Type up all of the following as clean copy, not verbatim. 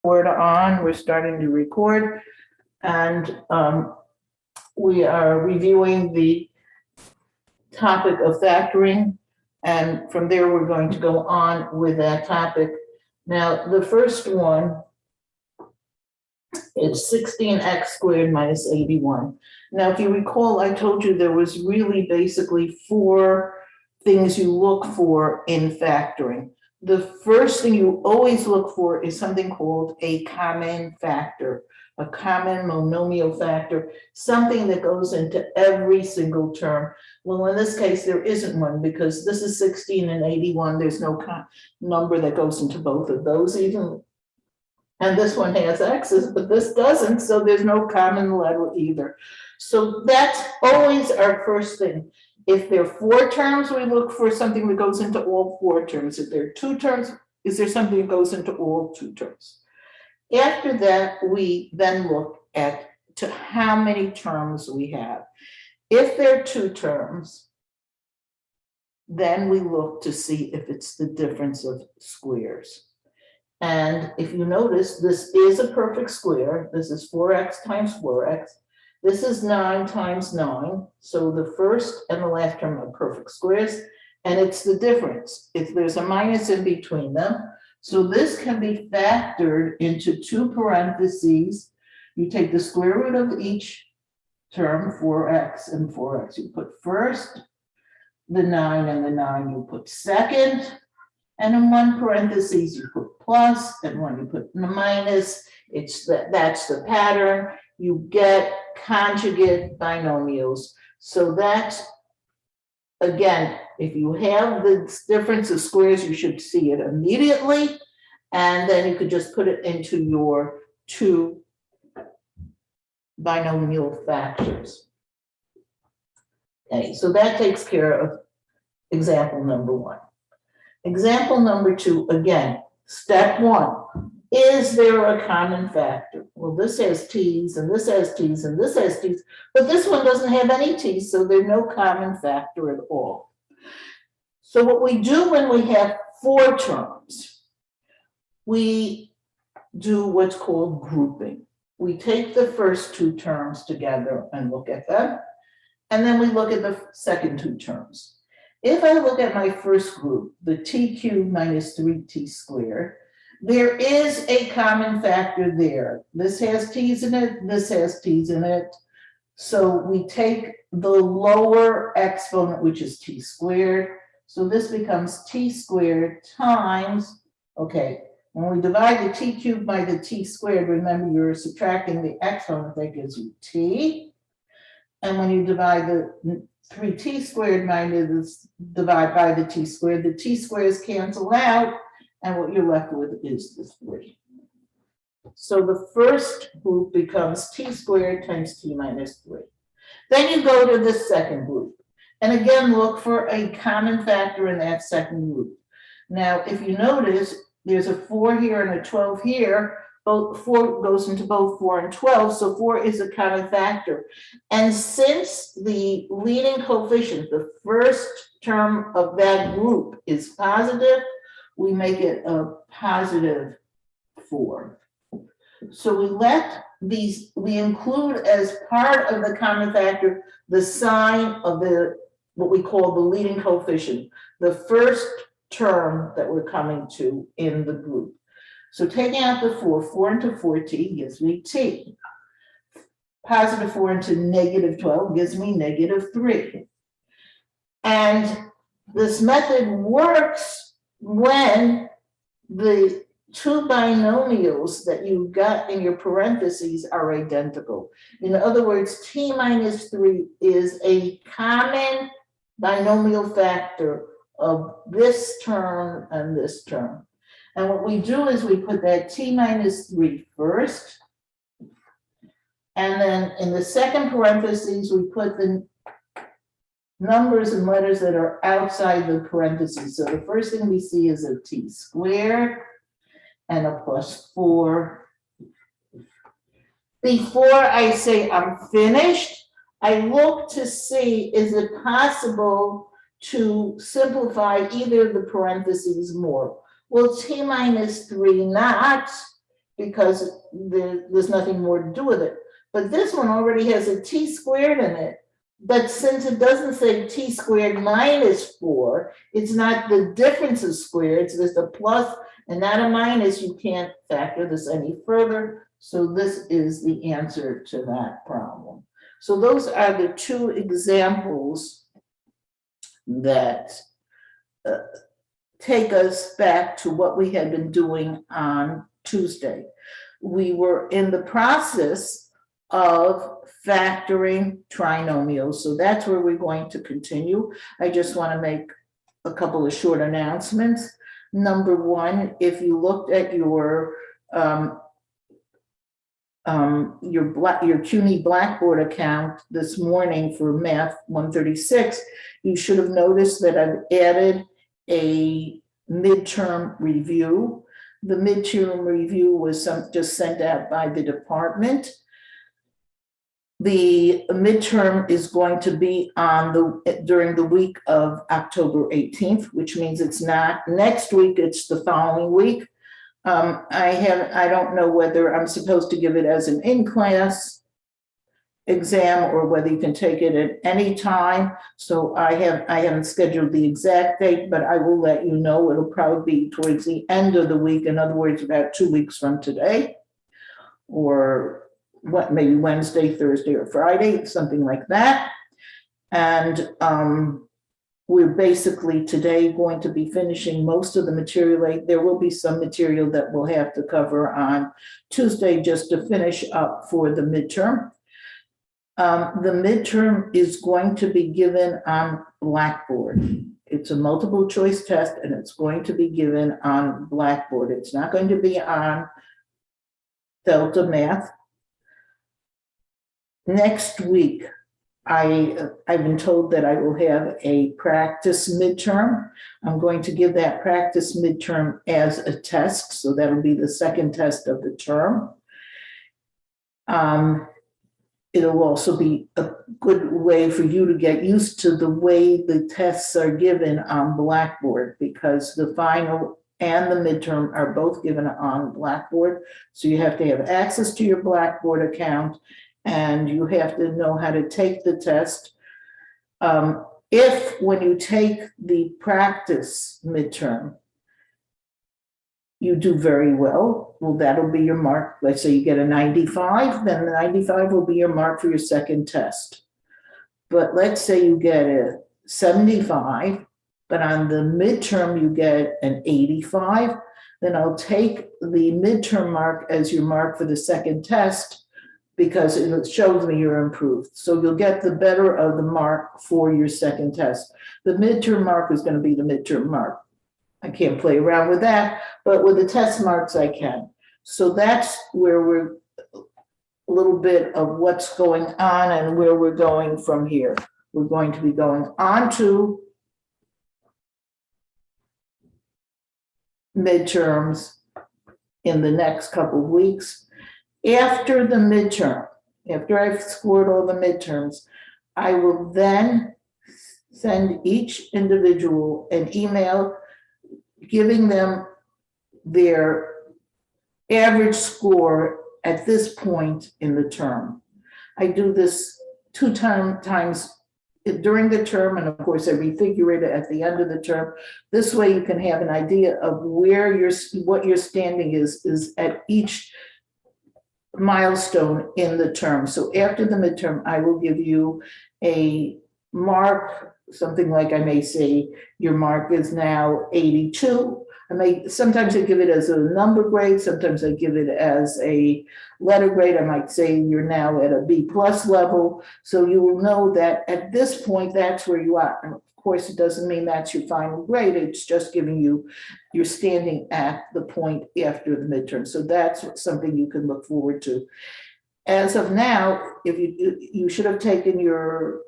We're starting to record, and we are reviewing the topic of factoring, and from there, we're going to go on with that topic. Now, the first one is 16x squared minus 81. Now, if you recall, I told you there was really basically four things you look for in factoring. The first thing you always look for is something called a common factor, a common monomial factor, something that goes into every single term. Well, in this case, there isn't one because this is 16 and 81. There's no number that goes into both of those even. And this one has x's, but this doesn't, so there's no common letter either. So that's always our first thing. If there are four terms, we look for something that goes into all four terms. If there are two terms, is there something that goes into all two terms? After that, we then look at to how many terms we have. If there are two terms, then we look to see if it's the difference of squares. And if you notice, this is a perfect square. This is 4x times 4x. This is 9 times 9. So the first and the last term are perfect squares. And it's the difference. If there's a minus in between them. So this can be factored into two parentheses. You take the square root of each term, 4x and 4x. You put first the 9 and the 9. You put second. And in one parentheses, you put plus, and when you put the minus, that's the pattern. You get conjugate binomials. So that's, again, if you have the difference of squares, you should see it immediately. And then you could just put it into your two binomial factors. Okay, so that takes care of example number one. Example number two, again, step one, is there a common factor? Well, this has t's, and this has t's, and this has t's, but this one doesn't have any t's, so there's no common factor at all. So what we do when we have four terms, we do what's called grouping. We take the first two terms together and look at them, and then we look at the second two terms. If I look at my first group, the t cubed minus 3t squared, there is a common factor there. This has t's in it, this has t's in it. So we take the lower exponent, which is t squared. So this becomes t squared times, okay, when we divide the t cubed by the t squared, remember you're subtracting the exponent, that gives you t. And when you divide the 3t squared minus divide by the t squares cancel out, and what you're left with is the 3. So the first group becomes t squared times t minus 3. Then you go to the second group, and again look for a common factor in that second group. Now, if you notice, there's a 4 here and a 12 here. Both 4 goes into both 4 and 12, so 4 is a common factor. And since the leading coefficient, the first term of that group, is positive, we make it a positive 4. So we include as part of the common factor the sign of what we call the leading coefficient, the first term that we're coming to in the group. So taking out the 4 into 4t gives me t. Positive 4 into negative 12 gives me negative 3. And this method works when the two binomials that you got in your parentheses are identical. In other words, t minus 3 is a common binomial factor of this term and this term. And what we do is we put that t minus 3 first, and then in the second parentheses, we put the numbers and letters that are outside the parentheses. So the first thing we see is a t squared and a plus 4. Before I say I'm finished, I look to see, is it possible to simplify either of the parentheses more? Well, t minus 3 not, because there's nothing more to do with it. But this one already has a t squared in it. But since it doesn't say t squared minus 4, it's not the difference of squareds, there's a plus and not a minus. You can't factor this any further. So this is the answer to that problem. So those are the two examples that take us back to what we had been doing on Tuesday. We were in the process of factoring trinomials, so that's where we're going to continue. I just want to make a couple of short announcements. Number one, if you looked at your CUNY Blackboard account this morning for Math 136, you should have noticed that I've added a midterm review. The midterm review was just sent out by the department. The midterm is going to be during the week of October 18th, which means it's not next week, it's the following week. I don't know whether I'm supposed to give it as an in-class exam or whether you can take it at any time. So I haven't scheduled the exact date, but I will let you know. It'll probably be towards the end of the week. In other words, about 2 weeks from today, or maybe Wednesday, Thursday, or Friday, something like that. And we're basically today going to be finishing most of the material. There will be some material that we'll have to cover on Tuesday just to finish up for the midterm. The midterm is going to be given on Blackboard. It's a multiple choice test and it's going to be given on Blackboard. It's not going to be on Delta Math. Next week, I've been told that I will have a practice midterm. I'm going to give that practice midterm as a test, so that'll be the second test of the term. It'll also be a good way for you to get used to the way the tests are given on Blackboard, because the final and the midterm are both given on Blackboard. So you have to have access to your Blackboard account, and you have to know how to take the test. If when you take the practice midterm, you do very well, that'll be your mark. Let's say you get a 95, then the 95 will be your mark for your second test. But let's say you get a 75, but on the midterm you get an 85, then I'll take the midterm mark as your mark for the second test, because it shows me you're improved. So you'll get the better of the mark for your second test. The midterm mark is going to be the midterm mark. I can't play around with that, but with the test marks I can. So that's where we're a little bit of what's going on and where we're going from here. We're going to be going on to midterms in the next couple of weeks. After the midterm, after I've scored all the midterms, I will then send each individual an email giving them their average score at this point in the term. I do this two times during the term, and of course I refigure it at the end of the term. This way you can have an idea of where what your standing is at each milestone in the term. So after the midterm, I will give you a mark, something like I may say your mark is now 82. Sometimes I give it as a number grade, sometimes I give it as a letter grade. I might say you're now at a B+ level. So you will know that at this point, that's where you are. And of course, it doesn't mean that's your final grade. It's just giving you, you're standing at the point after the midterm. So that's something you can look forward to. As of now, if you should have taken your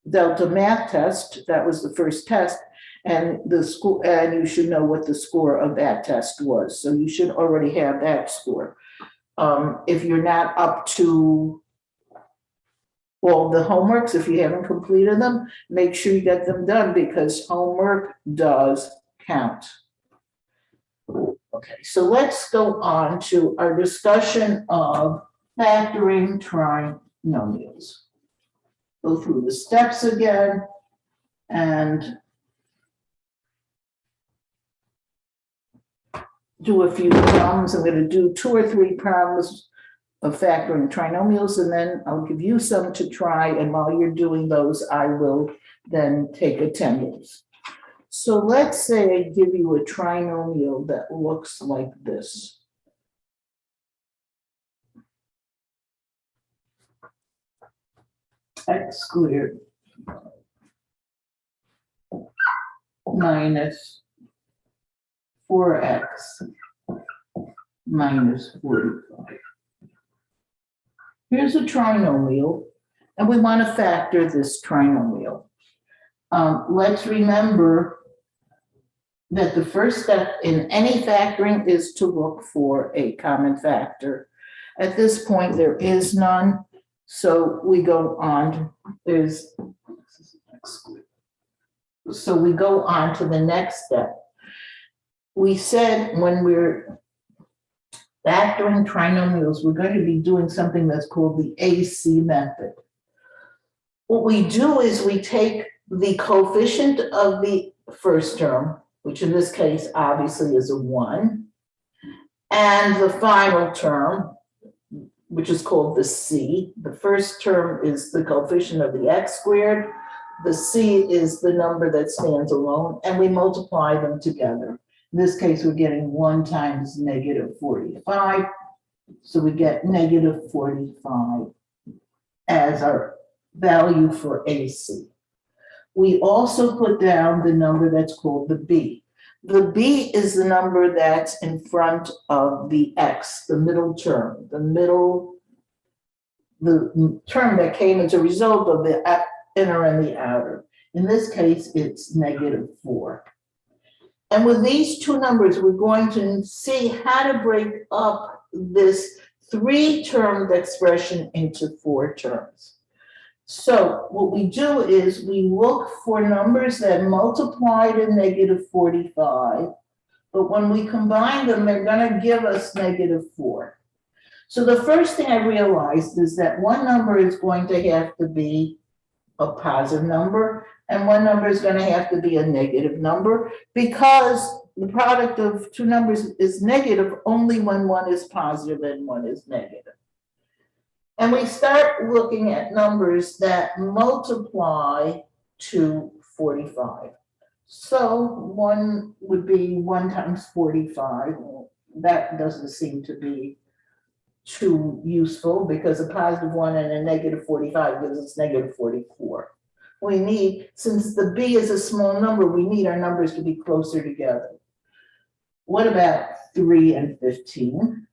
Delta Math test. That was the first test, and you should know what the score of that test was. So you should already have that score. If you're not up to all the homeworks, if you haven't completed them, make sure you get them done, because homework does count. Okay, so let's go on to our discussion of factoring trinomials. Go through the steps again and do a few problems. I'm going to do 2 or 3 problems of factoring trinomials, and then I'll give you some to try, and while you're doing those, I will then take attendance. So let's say I give you a trinomial that looks like this. X squared minus 4x minus 45. Here's a trinomial, and we want to factor this trinomial. Let's remember that the first step in any factoring is to look for a common factor. At this point, there is none, so we go on. So we go on to the next step. We said when we're factoring trinomials, we're going to be doing something that's called the AC method. What we do is we take the coefficient of the first term, which in this case obviously is a 1, and the final term, which is called the C. The first term is the coefficient of the x squared. The C is the number that stands alone, and we multiply them together. In this case, we're getting 1 times negative 45. So we get negative 45 as our value for AC. We also put down the number that's called the B. The B is the number that's in front of the X, the middle term, the term that came as a result of the inner and the outer. In this case, it's negative 4. And with these two numbers, we're going to see how to break up this 3-termed expression into 4 terms. So what we do is we look for numbers that multiply to negative 45, but when we combine them, they're going to give us negative 4. So the first thing I realized is that one number is going to have to be a positive number, and one number is going to have to be a negative number, because the product of 2 numbers is negative only when one is positive and one is negative. And we start looking at numbers that multiply to 45. So 1 would be 1 times 45. That doesn't seem to be too useful, because a positive 1 and a negative 45 gives us negative 44. We need, since the B is a small number, we need our numbers to be closer together. What about 3 and 15?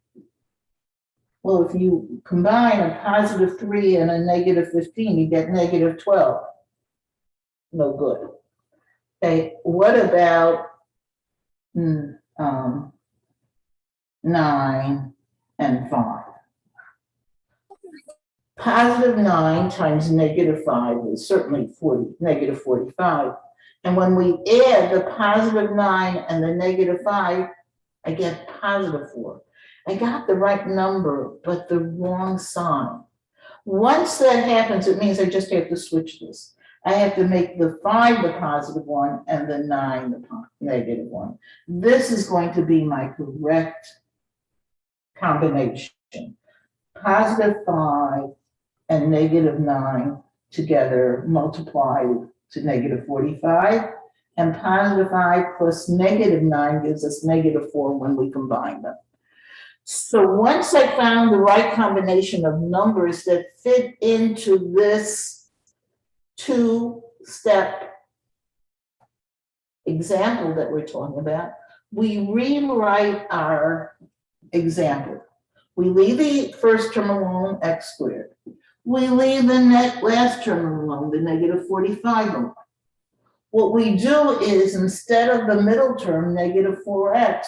Well, if you combine a positive 3 and a negative 15, you get negative 12. No good. Okay, what about 9 and 5? Positive 9 times negative 5 is certainly negative 45. And when we add the positive 9 and the negative 5, I get positive 4. I got the right number, but the wrong sign. Once that happens, it means I just have to switch this. I have to make the 5 the positive one and the 9 the negative one. This is going to be my correct combination. Positive 5 and negative 9 together multiply to negative 45, and positive 5 plus negative 9 gives us negative 4 when we combine them. So once I found the right combination of numbers that fit into this 2-step example that we're talking about, we rewrite our example. We leave the first term alone, x squared. We leave the last term alone, the negative 45 alone. What we do is, instead of the middle term, negative 4x,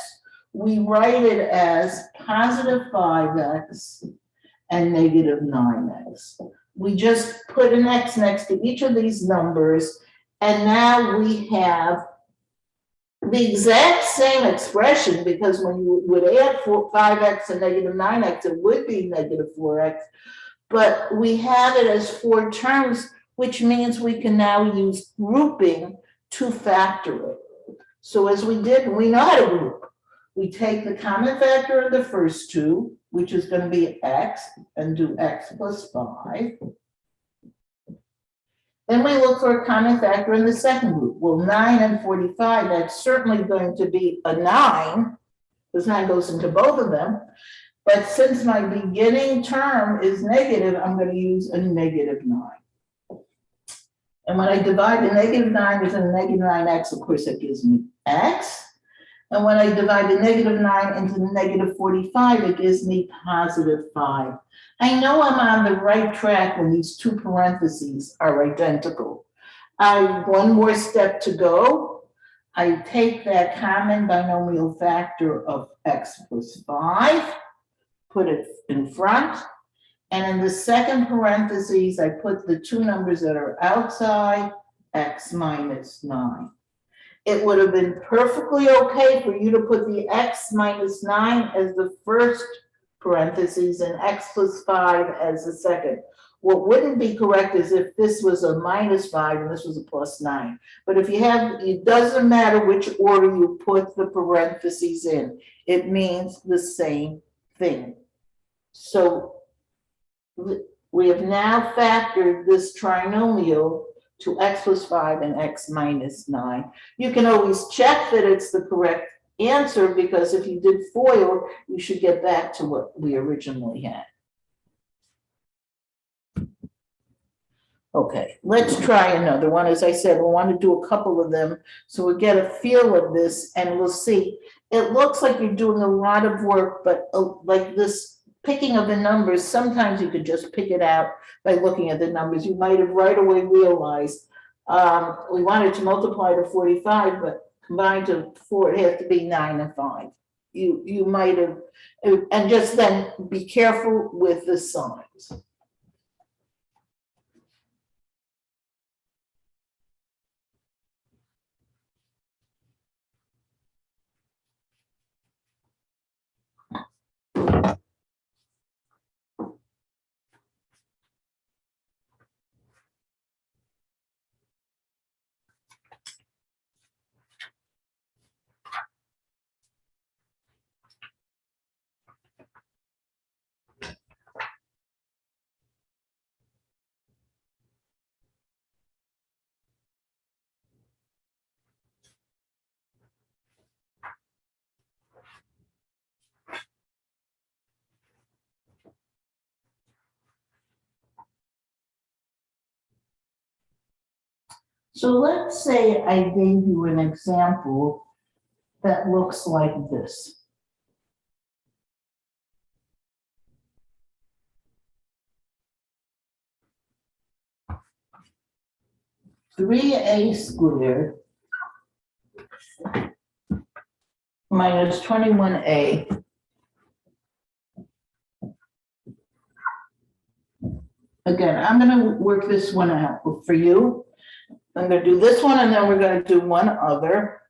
we write it as positive 5x and negative 9x. We just put an x next to each of these numbers, and now we have the exact same expression, because when you would add 5x and negative 9x, it would be negative 4x. But we have it as 4 terms, which means we can now use grouping to factor it. So as we did, we know how to group. We take the common factor of the first two, which is going to be x, and do x plus 5. Then we look for a common factor in the second group. Well, 9 and 45, that's certainly going to be a 9, because 9 goes into both of them. But since my beginning term is negative, I'm going to use a negative 9. And when I divide the negative 9 with a negative 9x, of course, that gives me x. And when I divide the negative 9 into the negative 45, it gives me positive 5. I know I'm on the right track when these two parentheses are identical. I have one more step to go. I take that common binomial factor of x plus 5, put it in front, and in the second parentheses, I put the two numbers that are outside, x minus 9. It would have been perfectly okay for you to put the x minus 9 as the first parentheses and x plus 5 as the second. What wouldn't be correct is if this was a minus 5 and this was a plus 9. But if you have, it doesn't matter which order you put the parentheses in. It means the same thing. So we have now factored this trinomial to x plus 5 and x minus 9. You can always check that it's the correct answer, because if you did FOIL, you should get back to what we originally had. Okay, let's try another one. As I said, we want to do a couple of them so we get a feel of this, and we'll see. It looks like you're doing a lot of work, but like this picking of the numbers, sometimes you could just pick it out by looking at the numbers. You might have right away realized we wanted to multiply to 45, but combined to 4, it has to be 9 and 5. You might have, and just then be careful with the signs. So let's say I gave you an example that looks like this. (3a squared minus 21a again, I'm going to work this one out for you. I'm going to do this one, and then we're going to do one other,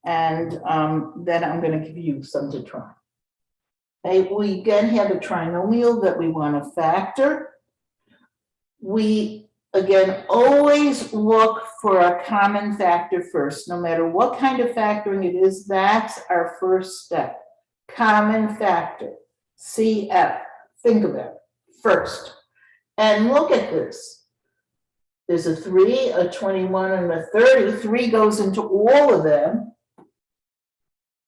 and then I'm going to give you some to try. Okay, we again have a trinomial that we want to factor. We again always look for a common factor first, no matter what kind of factoring it is. That's our first step. Common factor, CF. Think about it first. And look at this. There's a 3, a 21, and a 30. 3 goes into all of them.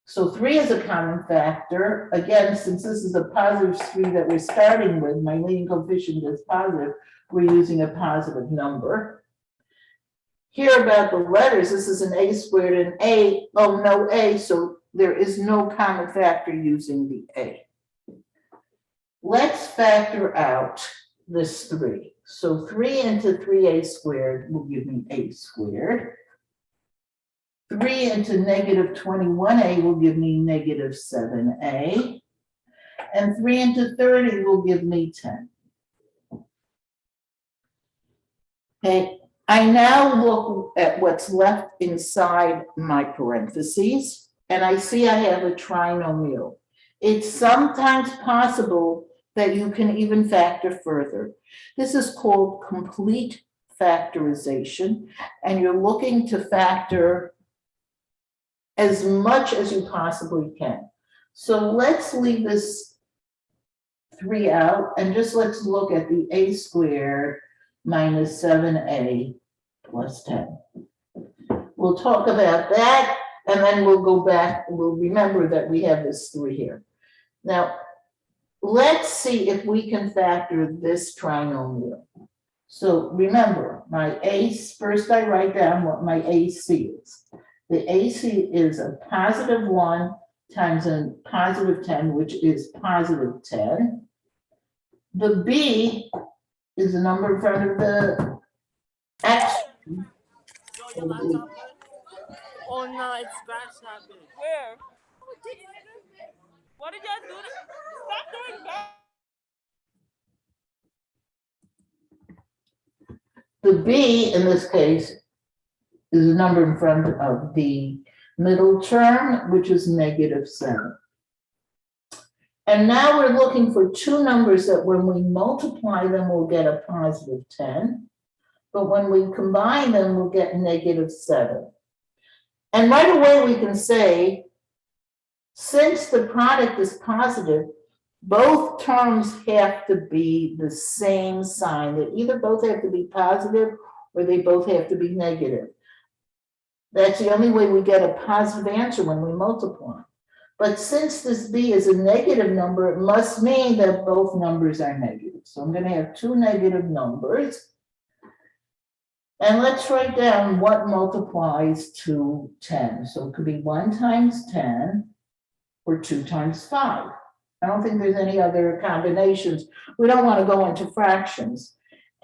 So 3 is a common factor. Again, since this is a positive 3 that we're starting with, my leading coefficient is positive, we're using a positive number. Here about the letters, this is an a squared and a, oh, no a, so there is no common factor using the a. Let's factor out this 3. So 3 into 3a squared will give me a squared. 3 into negative 21a will give me negative 7a. And 3 into 30 will give me 10. Okay, I now look at what's left inside my parentheses, and I see I have a trinomial. It's sometimes possible that you can even factor further. This is called complete factorization, and you're looking to factor as much as you possibly can. So let's leave this 3 out, and just let's look at the a squared minus 7a plus 10. We'll talk about that, and then we'll go back, we'll remember that we have this 3 here. Now, let's see if we can factor this trinomial. So remember, my a, first I write down what my AC is. The AC is a positive 1 times a positive 10, which is positive 10. The b is the number in front of the x. Your laptop. Oh no, it's scratch happened. Where? What did y'all do? Stop doing that. The b in this case is the number in front of the middle term, which is -7. And now we're looking for 2 numbers that when we multiply them, we'll get a positive 10. But when we combine them, we'll get -7. And right away we can say, since the product is positive, both terms have to be the same sign. They either both have to be positive or they both have to be negative. That's the only way we get a positive answer when we multiply. But since this b is a negative number, it must mean that both numbers are negative. So I'm going to have 2 negative numbers. And let's write down what multiplies to 10. So it could be 1 times 10 or 2 times 5. I don't think there's any other combinations. We don't want to go into fractions.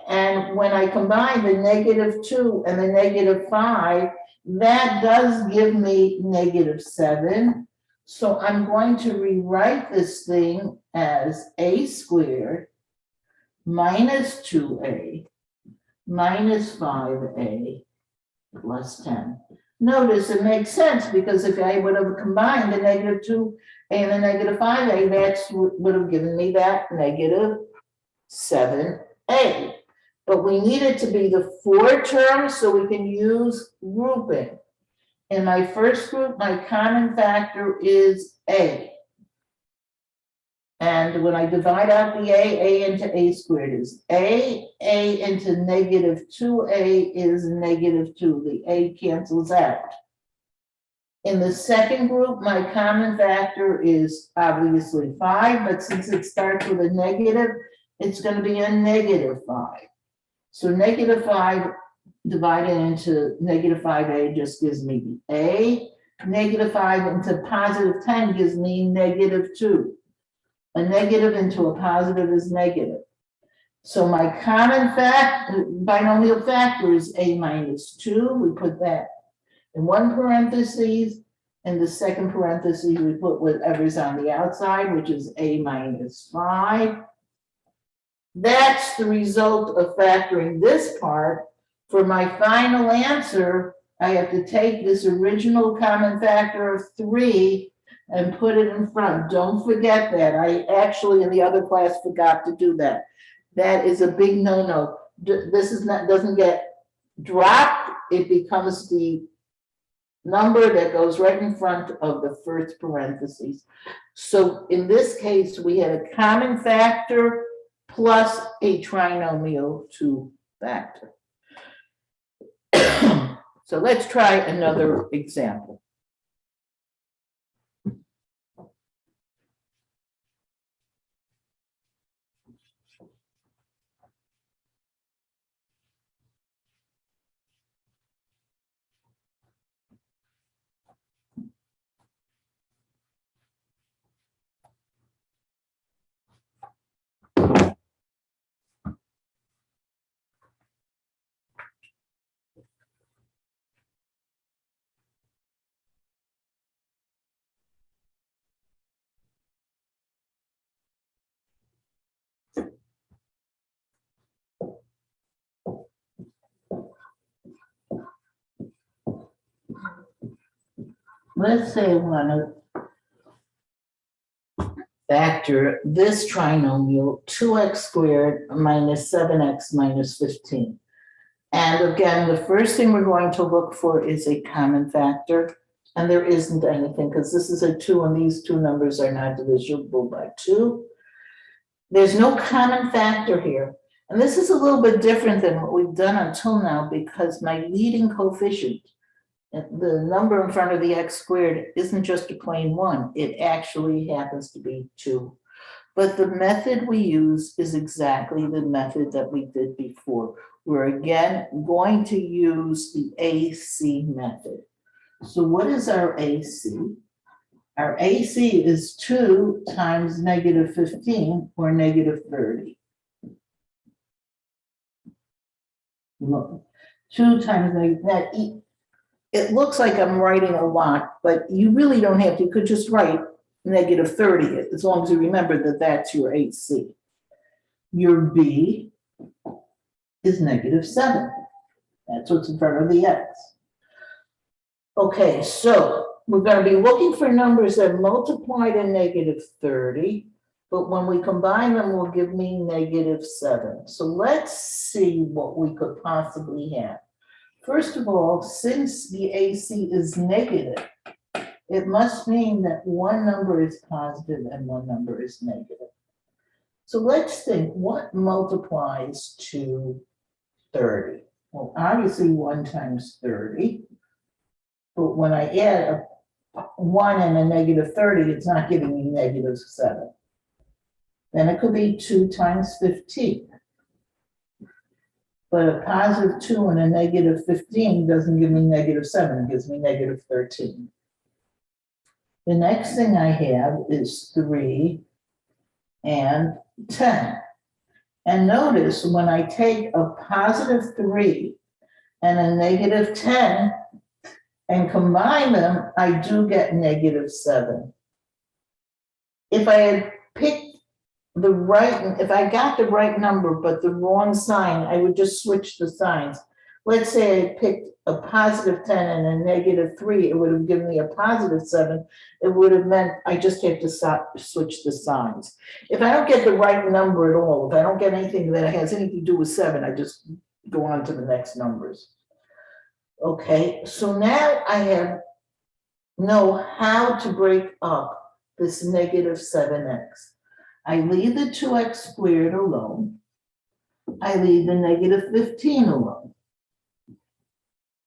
And when I combine the -2 and the -5, that does give me -7. So I'm going to rewrite this thing as a squared minus 2a minus 5a plus 10. Notice it makes sense because if I would have combined the -2a and the -5a, that would have given me that -7a. But we need it to be the 4 terms so we can use grouping. In my first group, my common factor is a. And when I divide out the a into a squared is a into -2a is -2. The a cancels out. In the second group, my common factor is obviously 5, but since it starts with a negative, it's going to be a -5. So -5 divided into -5a just gives me the a. -5 into positive 10 gives me -2. A negative into a positive is negative. So my common binomial factor is a minus 2. We put that in one parenthesis. In the second parenthesis, we put whatever's on the outside, which is a minus 5. That's the result of factoring this part. For my final answer, I have to take this original common factor of 3 and put it in front. Don't forget that. I actually in the other class forgot to do that. That is a big no-no. This is not, doesn't get dropped. It becomes the number that goes right in front of the first parentheses. So in this case, we had a common factor plus a trinomial to factor. So let's try another example. let's say I want to factor this trinomial 2x squared minus 7x minus 15. And again, the first thing we're going to look for is a common factor. And there isn't anything because this is a 2 and these two numbers are not divisible by 2. There's no common factor here. And this is a little bit different than what we've done until now because my leading coefficient, the number in front of the x squared, isn't just a plain 1. It actually happens to be 2. But the method we use is exactly the method that we did before. We're again going to use the AC method. So what is our AC? Our AC is 2 times negative 15 or negative 30. Look, 2 times negative, it looks like I'm writing a lot, but you really don't have to. You could just write negative 30 as long as you remember that that's your AC. Your B is negative 7. That's what's in front of the x. Okay, so we're going to be looking for numbers that multiply to negative 30, but when we combine them, will give me negative 7. So let's see what we could possibly have. First of all, since the AC is negative, it must mean that one number is positive and one number is negative. So let's think, what multiplies to 30? Well, obviously 1 times 30. But when I add a 1 and a negative 30, it's not giving me negative 7. Then it could be 2 times 15. But a positive 2 and a negative 15 doesn't give me negative 7, it gives me negative 13. The next thing I have is 3 and 10. And notice when I take a positive 3 and a negative 10, and combine them, I do get negative 7. If I had picked the right, if I got the right number but the wrong sign, I would just switch the signs. Let's say I picked a positive 10 and a negative 3, it would have given me a positive 7. It would have meant I just have to switch the signs. If I don't get the right number at all, if I don't get anything that has anything to do with 7, I just go on to the next numbers. Okay, so now I know how to break up this negative 7x. I leave the 2x squared alone. I leave the negative 15 alone.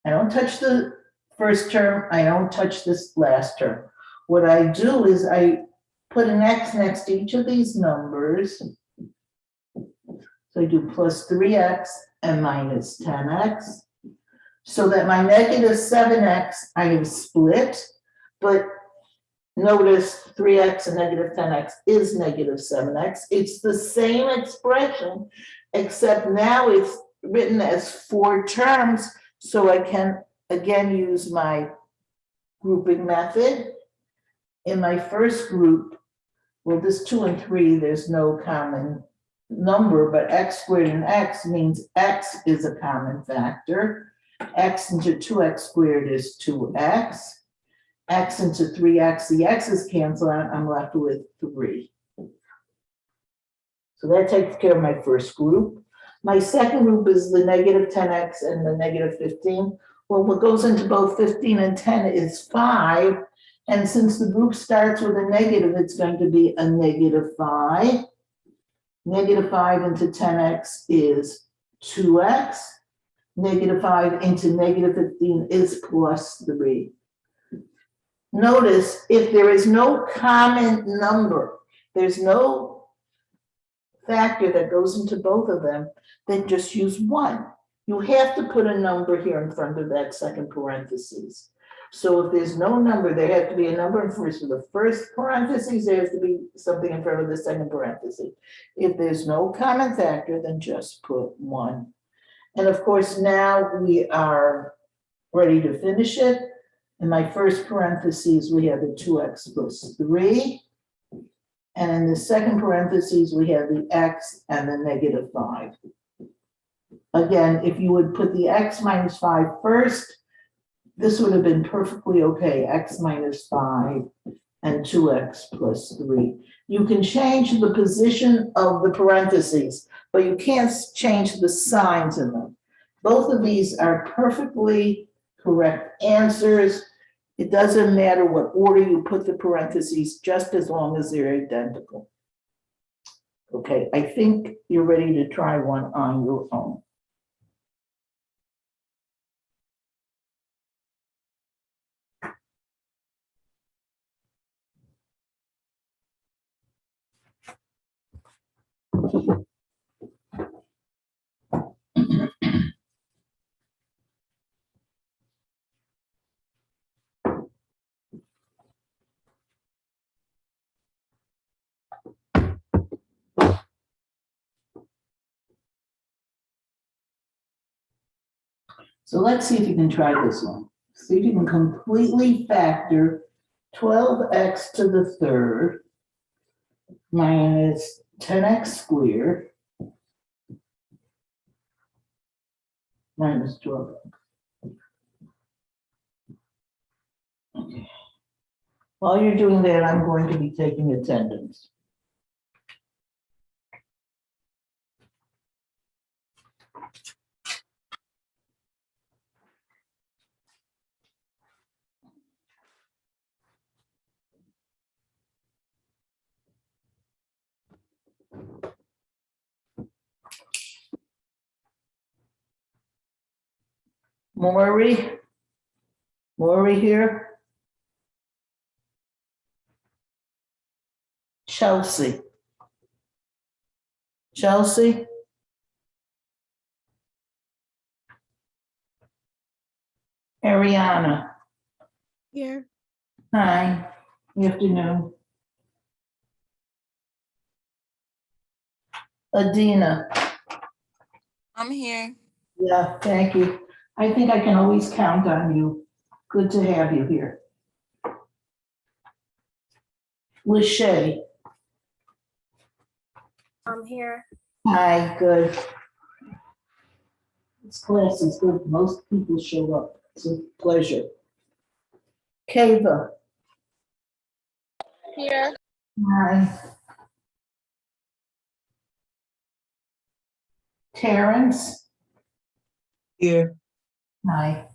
I don't touch the first term. I don't touch this last term. What I do is I put an x next to each of these numbers. So I do plus 3x and minus 10x. So that my negative 7x I have split, but notice 3x and negative 10x is negative 7x. It's the same expression, except now it's written as 4 terms, so I can again use my grouping method. In my first group, well, this 2 and 3, there's no common number, but x squared and x means x is a common factor. X into 2x squared is 2x. X into 3x, the x's cancel out, I'm left with 3. So that takes care of my first group. My second group is the negative 10x and the negative 15. Well, what goes into both 15 and 10 is 5. And since the group starts with a negative, it's going to be a negative 5. Negative 5 into 10x is 2x. Negative 5 into negative 15 is plus 3. Notice if there is no common number, there's no factor that goes into both of them, then just use 1. You have to put a number here in front of that second parentheses. So if there's no number, there has to be a number in front of the first parentheses, there has to be something in front of the second parenthesis. If there's no common factor, then just put 1. And of course, now we are ready to finish it. In my first parentheses, we have the 2x plus 3. And in the second parentheses, we have the x and the negative 5. Again, if you would put the x minus 5 first, this would have been perfectly okay, x minus 5 and 2x plus 3. You can change the position of the parentheses, but you can't change the signs in them. Both of these are perfectly correct answers. It doesn't matter what order you put the parentheses, just as long as they're identical. Okay, I think you're ready to try one on your own. So let's see if you can try this one. See if you can completely factor 12x to the third minus 10x squared minus 12. Okay. While you're doing that, I'm going to be taking attendance. Maury? Maury here? Chelsea? Chelsea? Ariana? Here. Hi, good afternoon. Adina? I'm here. Yeah, thank you. I think I can always count on you. Good to have you here. Lachey? I'm here. Hi, good. This class is good. Most people show up. It's a pleasure. Kava? Here. Hi. Terrence? Here. Hi.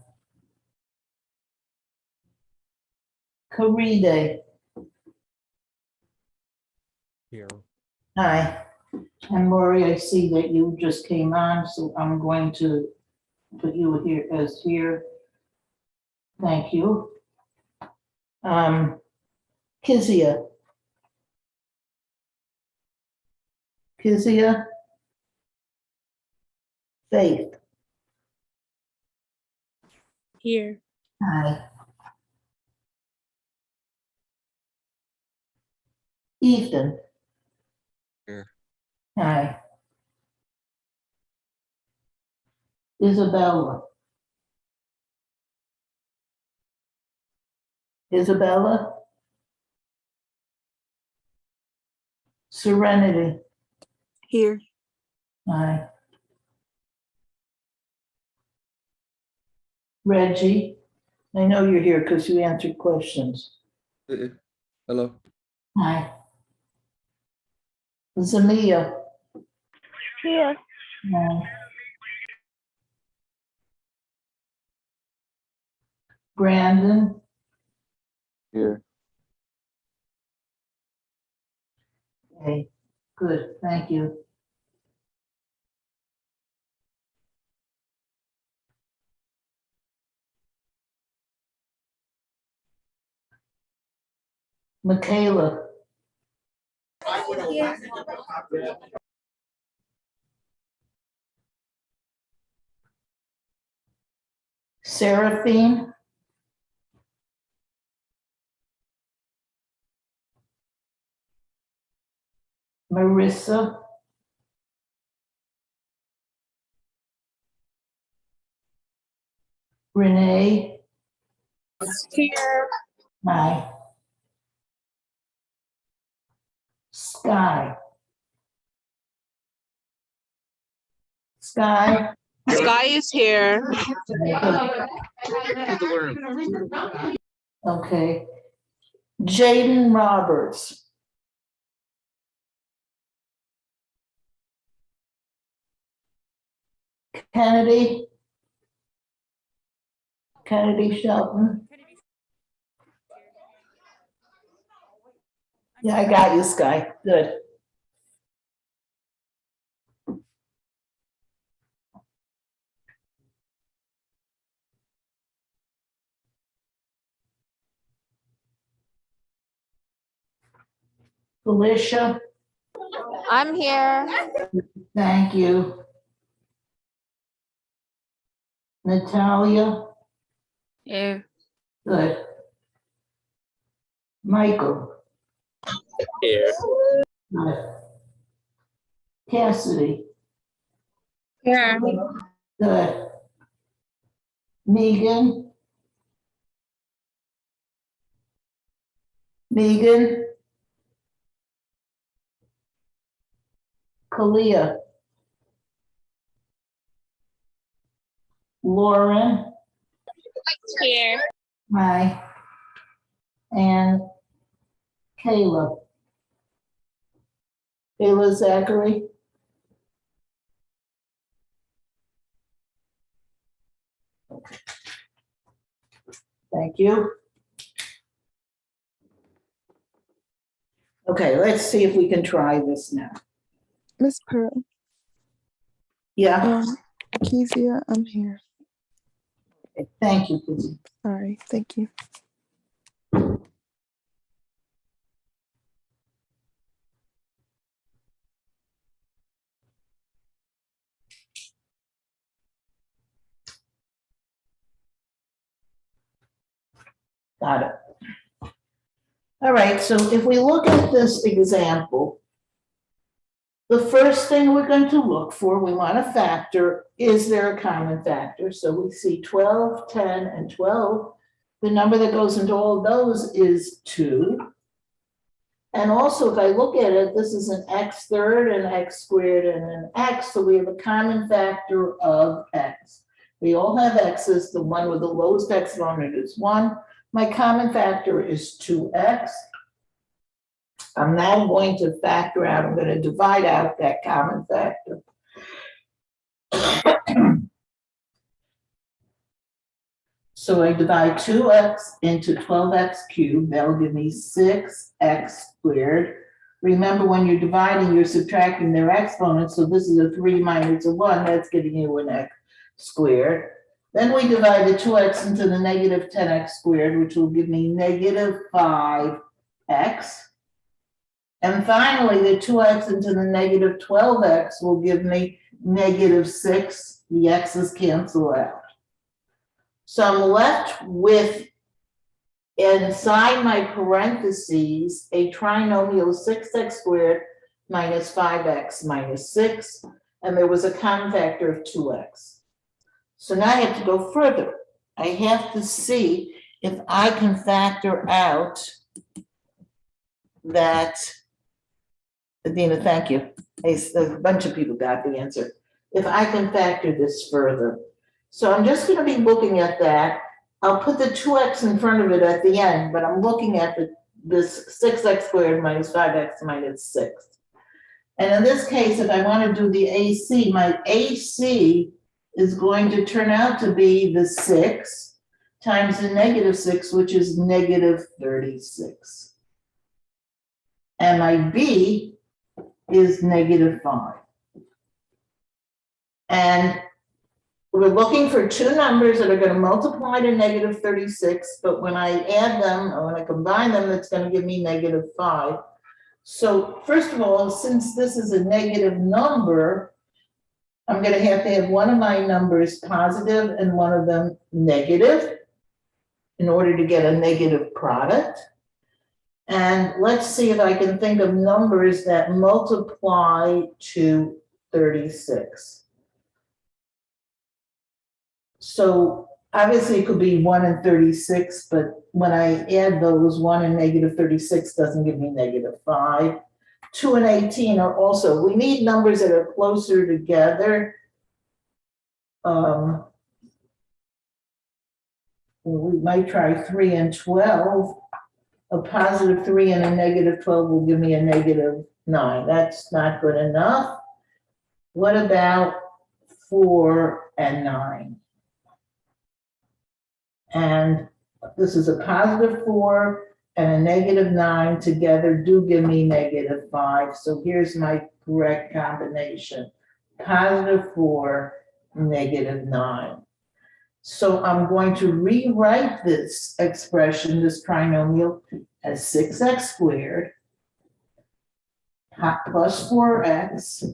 Karide? Here. Hi. And Lori, I see that you just came on, so I'm going to put you here as here. Thank you. Kizia? Kizia? Faith? Here. Hi. Ethan? Here. Hi. Isabella? Isabella? Serenity? Here. Hi. Reggie? I know you're here because you answered questions. Hello. Hi. Zamia? Here. Hi. Brandon? Here. Okay, good, thank you. Michaela? Here. Seraphine? Marissa? Renee? Here. Hi. Sky? Sky? Sky is here. Okay. Jaden Roberts. Kennedy. Kennedy Shelton. Yeah, I got you, Sky. Good. Felicia, I'm here. thank you. Natalia, Here. good. Michael. Here. Good. Cassidy, Here. good. Megan. Megan. Kalia. Lauren, Here. hi. And Kayla. Kayla Zachary. Thank you. Okay, let's see if we can try this now. Miss Pearl, Yeah, Kezia, I'm here. thank you, Kizzy. Sorry, thank you. Got it. All right, so if we look at this example, the first thing we're going to look for, we want to factor, is there a common factor? So we see 12, 10, and 12. The number that goes into all of those is 2. And also, if I look at it, this is an x third, an x squared, and an x, so we have a common factor of x. We all have x's, the one with the lowest exponent is 1. My common factor is 2x. I'm now going to factor out, I'm going to divide out that common factor. So I divide 2x into 12x cubed, that'll give me 6x squared. Remember, when you're dividing, you're subtracting their exponents, so this is a 3 minus a 1, that's giving you an x squared. Then we divide the 2x into the negative 10x squared, which will give me negative 5x. And finally, the 2x into the negative 12x will give me negative 6. The x's cancel out. So I'm left with, inside my parentheses, a trinomial 6x squared minus 5x minus 6, and there was a common factor of 2x. So now I have to go further. I have to see if I can factor out that, Adina, thank you. A bunch of people got the answer. If I can factor this further. So I'm just going to be looking at that. I'll put the 2x in front of it at the end, but I'm looking at this 6x squared minus 5x minus 6. And in this case, if I want to do the AC, my AC is going to turn out to be the 6 times the negative 6, which is negative 36. And my B is negative 5. And we're looking for two numbers that are going to multiply to negative 36, but when I add them, or when I combine them, it's going to give me negative 5. So first of all, since this is a negative number, I'm going to have one of my numbers positive and one of them negative in order to get a negative product. And let's see if I can think of numbers that multiply to 36. So obviously it could be 1 and 36, but when I add those, 1 and negative 36 doesn't give me negative 5. 2 and 18 are also, we need numbers that are closer together. we might try 3 and 12. A positive 3 and a negative 12 will give me a negative 9. That's not good enough. What about 4 and 9? And this is a positive 4 and a negative 9 together do give me negative 5. So here's my correct combination. Positive 4, negative 9. So I'm going to rewrite this expression, this trinomial, as 6x squared plus 4x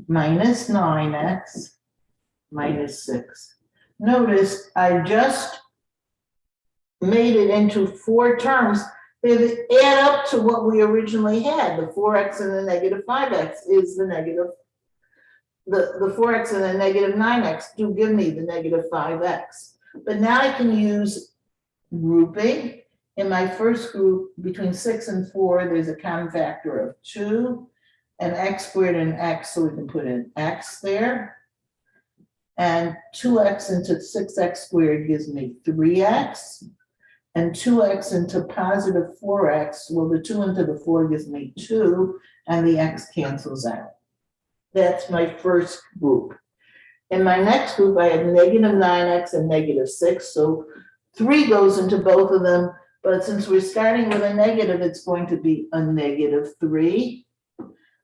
minus 9x minus 6. Notice I just made it into 4 terms. They add up to what we originally had. The 4x and the negative 5x is the negative. The 4x and the negative 9x do give me the negative 5x. But now I can use grouping. In my first group, between 6 and 4, there's a common factor of 2, and x squared and x, so we can put in x there. And 2x into 6x squared gives me 3x. And 2x into positive 4x, well, the 2 into the 4 gives me 2, and the x cancels out. That's my first group. In my next group, I have negative 9x and negative 6, so 3 goes into both of them, but since we're starting with a negative, it's going to be a negative 3.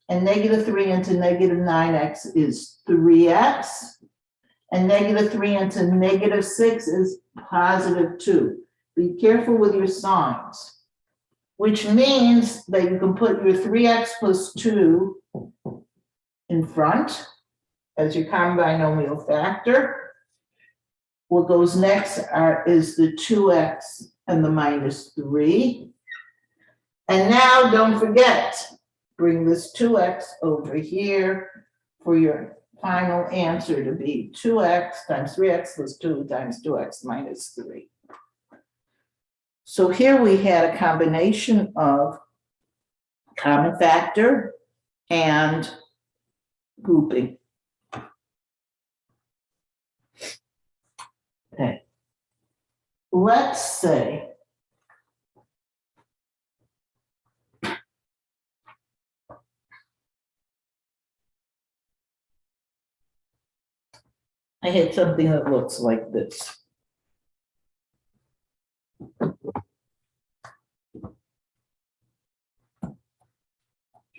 And negative 3 into negative 9x is 3x. And negative 3 into negative 6 is positive 2. Be careful with your signs, which means that you can put your 3x plus 2 in front as your common binomial factor. What goes next is the 2x and the minus 3. And now don't forget, bring this 2x over here for your final answer to be 2x times 3x plus 2 times 2x minus 3. So here we had a combination of common factor and grouping. Okay. Let's say I had something that looks like this.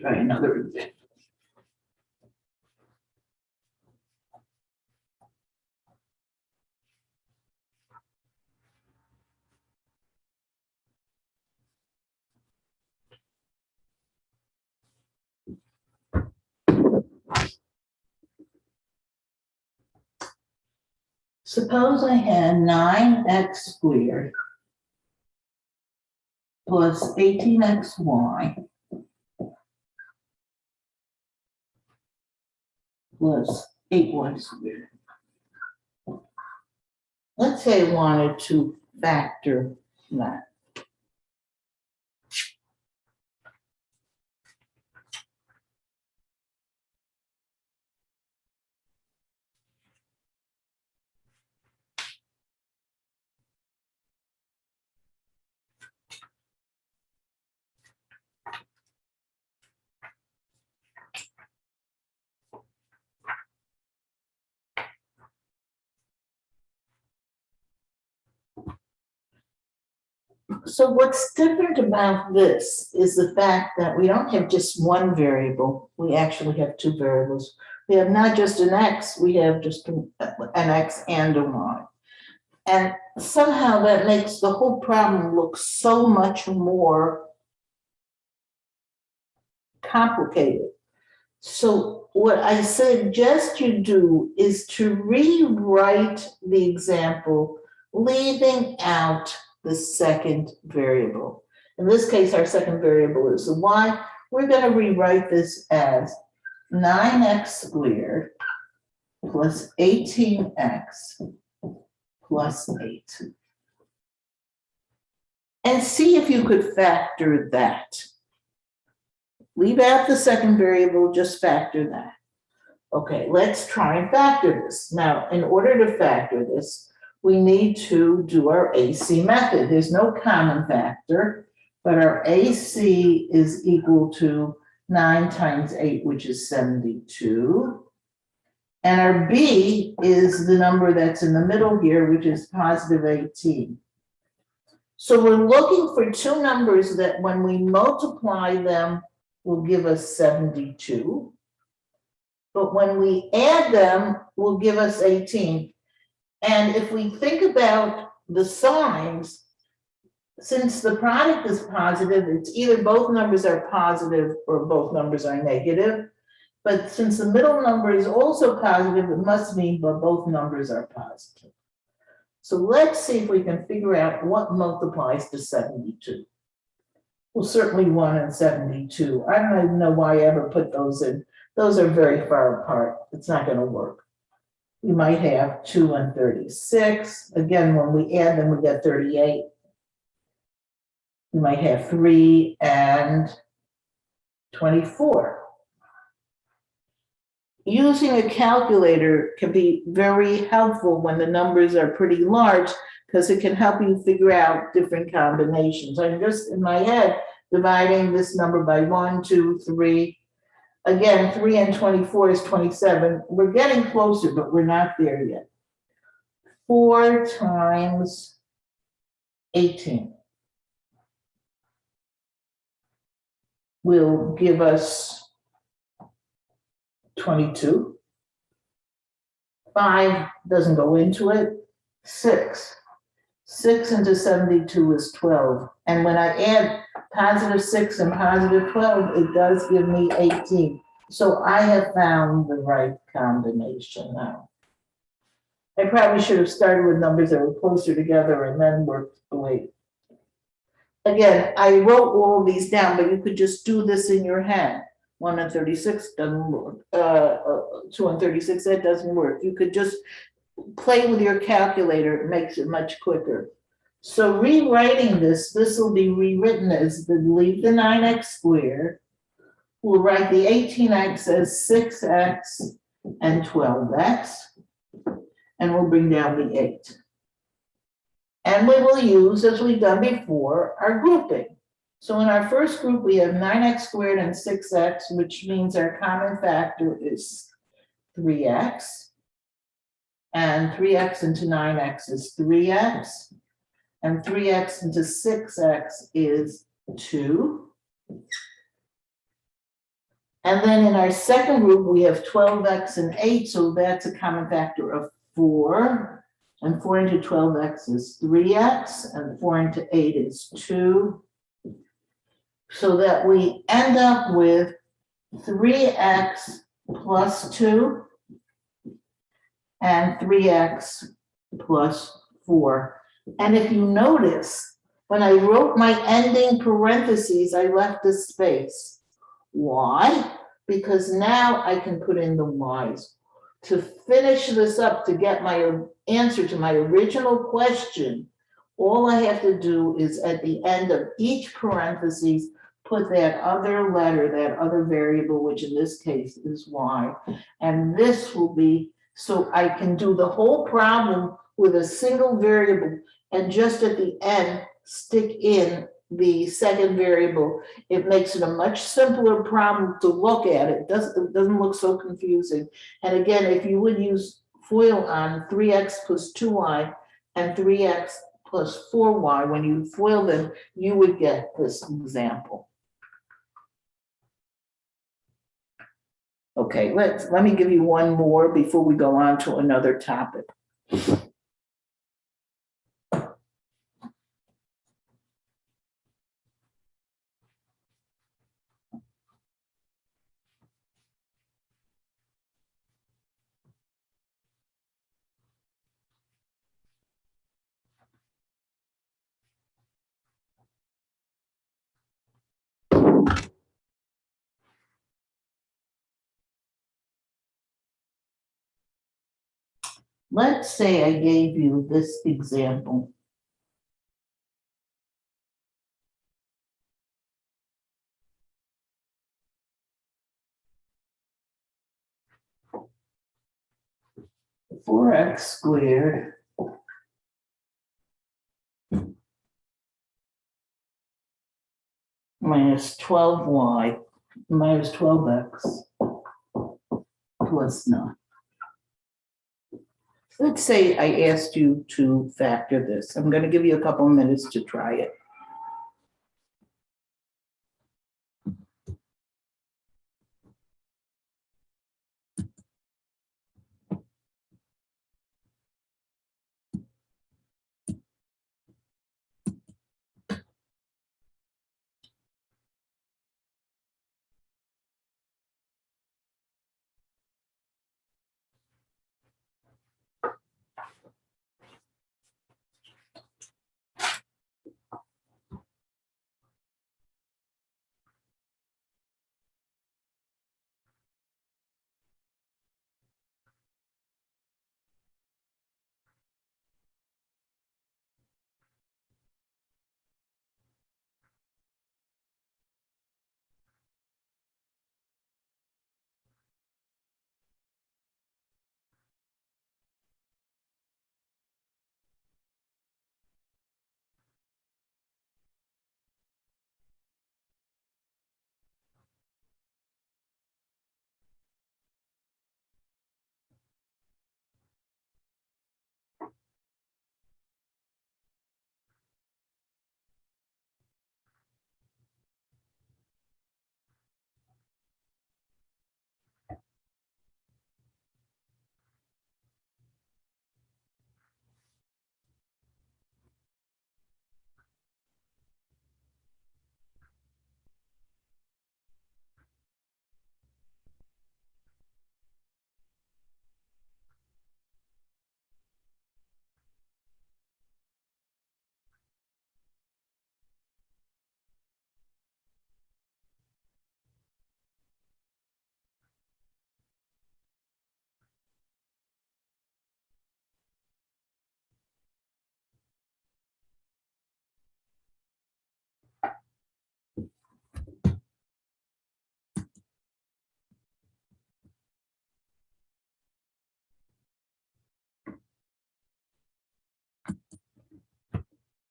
Try another example. Suppose I had 9x squared plus 18xy plus 8y squared. Let's say I wanted to factor that. So what's different about this is the fact that we don't have just one variable. We actually have 2 variables. We have not just an x, we have just an x and a y. And somehow that makes the whole problem look so much more complicated. So what I suggest you do is to rewrite the example, leaving out the second variable. In this case, our second variable is the y. We're going to rewrite this as 9x squared plus 18x plus 8. And see if you could factor that. Leave out the second variable, just factor that. Okay, let's try and factor this. Now, in order to factor this, we need to do our AC method. There's no common factor, but our AC is equal to 9 times 8, which is 72. And our B is the number that's in the middle here, which is positive 18. So we're looking for two numbers that when we multiply them will give us 72. But when we add them, will give us 18. And if we think about the signs, since the product is positive, it's either both numbers are positive or both numbers are negative. But since the middle number is also positive, it must mean that both numbers are positive. So let's see if we can figure out what multiplies to 72. Well, certainly 1 and 72. I don't even know why I ever put those in. Those are very far apart. It's not going to work. We might have 2 and 36. Again, when we add them, we get 38. We might have 3 and 24. Using a calculator can be very helpful when the numbers are pretty large because it can help you figure out different combinations. I'm just in my head dividing this number by 1, 2, 3. Again, 3 and 24 is 27. We're getting closer, but we're not there yet. 4 times 18 will give us 22. 5 doesn't go into it. 6. 6 into 72 is 12. And when I add positive 6 and positive 12, it does give me 18. So I have found the right combination now. I probably should have started with numbers that were closer together and then worked away. Again, I wrote all of these down, but you could just do this in your head. 1 and 36 doesn't work. 2 and 36, that doesn't work. You could just play with your calculator. It makes it much quicker. So rewriting this will be rewritten as leave the 9x squared. We'll write the 18x as 6x and 12x. And we'll bring down the 8. And we will use, as we've done before, our grouping. So in our first group, we have 9x squared and 6x, which means our common factor is 3x. And 3x into 9x is 3x. And 3x into 6x is 2. And then in our second group, we have 12x and 8, so that's a common factor of 4. And 4 into 12x is 3x, and 4 into 8 is 2. So that we end up with 3x plus 2 and 3x plus 4. And if you notice, when I wrote my ending parentheses, I left a space. Why? Because now I can put in the y's. To finish this up, to get my answer to my original question, all I have to do is at the end of each parentheses, put that other letter, that other variable, which in this case is y. And this will be, so I can do the whole problem with a single variable and just at the end, stick in the second variable. It makes it a much simpler problem to look at. It doesn't look so confusing. And again, if you would use FOIL on 3x plus 2y and 3x plus 4y, when you FOIL them, you would get this example. Okay, let me give you one more before we go on to another topic. Let's say I gave you this example. 4x squared minus 12y minus 12x plus 9. Let's say I asked you to factor this. I'm going to give you a couple minutes to try it.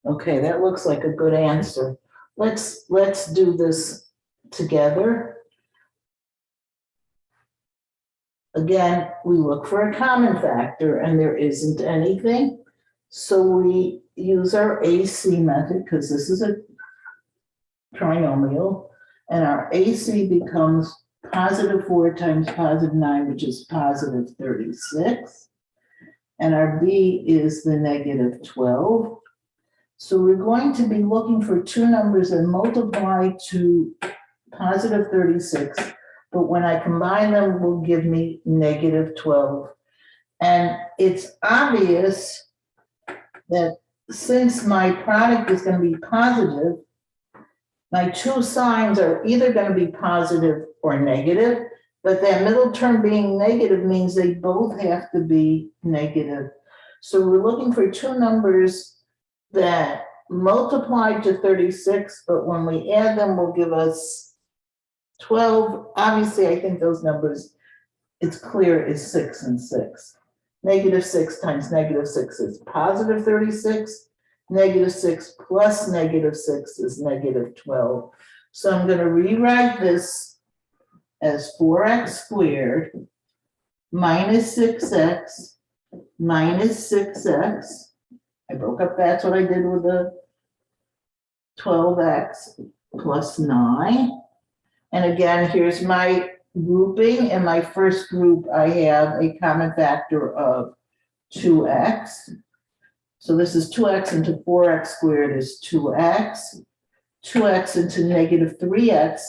Okay, that looks like a good answer. Let's do this together. Again, we look for a common factor and there isn't anything. So we use our AC method because this is a trinomial, and our AC becomes positive 4 times positive 9, which is positive 36. And our B is the negative 12. So we're going to be looking for two numbers that multiply to positive 36, but when I combine them, will give me negative 12. And it's obvious that since my product is going to be positive, my two signs are either going to be positive or negative, but that middle term being negative means they both have to be negative. So we're looking for two numbers that multiply to 36, but when we add them will give us 12. Obviously, I think those numbers, it's clear, is 6 and 6. Negative 6 times negative 6 is positive 36. Negative 6 plus negative 6 is negative 12. So I'm going to rewrite this as 4x squared minus 6x minus 6x. I broke up, that's what I did with the 12x plus 9. And again, here's my grouping. In my first group, I have a common factor of 2x. So this is 2x into 4x squared is 2x. 2x into negative 3x.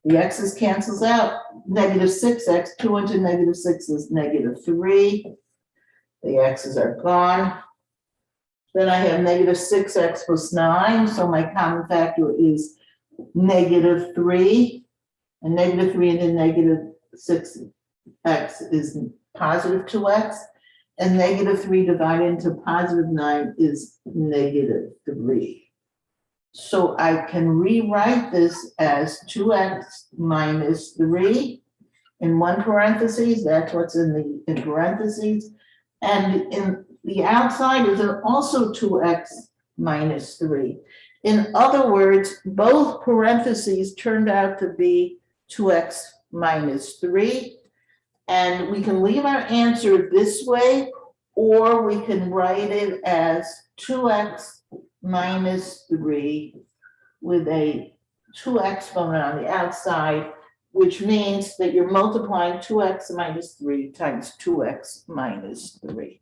The x's cancels out. Negative 6x. 2 into negative 6 is negative 3. The x's are gone. Then I have negative 6x plus 9. So my common factor is negative 3. And negative 3 into negative 6x is positive 2x. And negative 3 divided into positive 9 is negative 3. So I can rewrite this as 2x minus 3 in one parentheses. That's what's in parentheses. And in the outside is also 2x minus 3. In other words, both parentheses turned out to be 2x minus 3. And we can leave our answer this way, or we can write it as 2x minus 3 with a 2 exponent on the outside, which means that you're multiplying 2x minus 3 times 2x minus 3.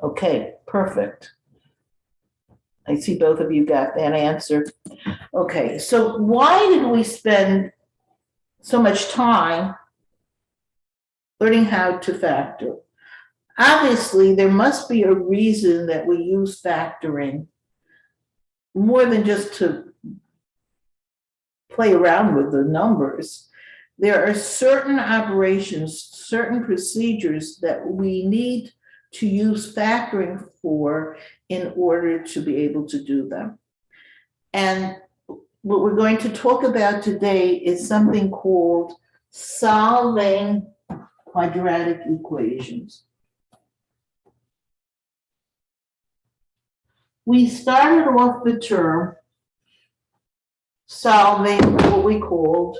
Okay, perfect. I see both of you got that answer. Okay, so why did we spend so much time learning how to factor? Obviously, there must be a reason that we use factoring more than just to play around with the numbers. There are certain operations, certain procedures that we need to use factoring for in order to be able to do them. And what we're going to talk about today is something called solving quadratic equations. We started off the term solving what we called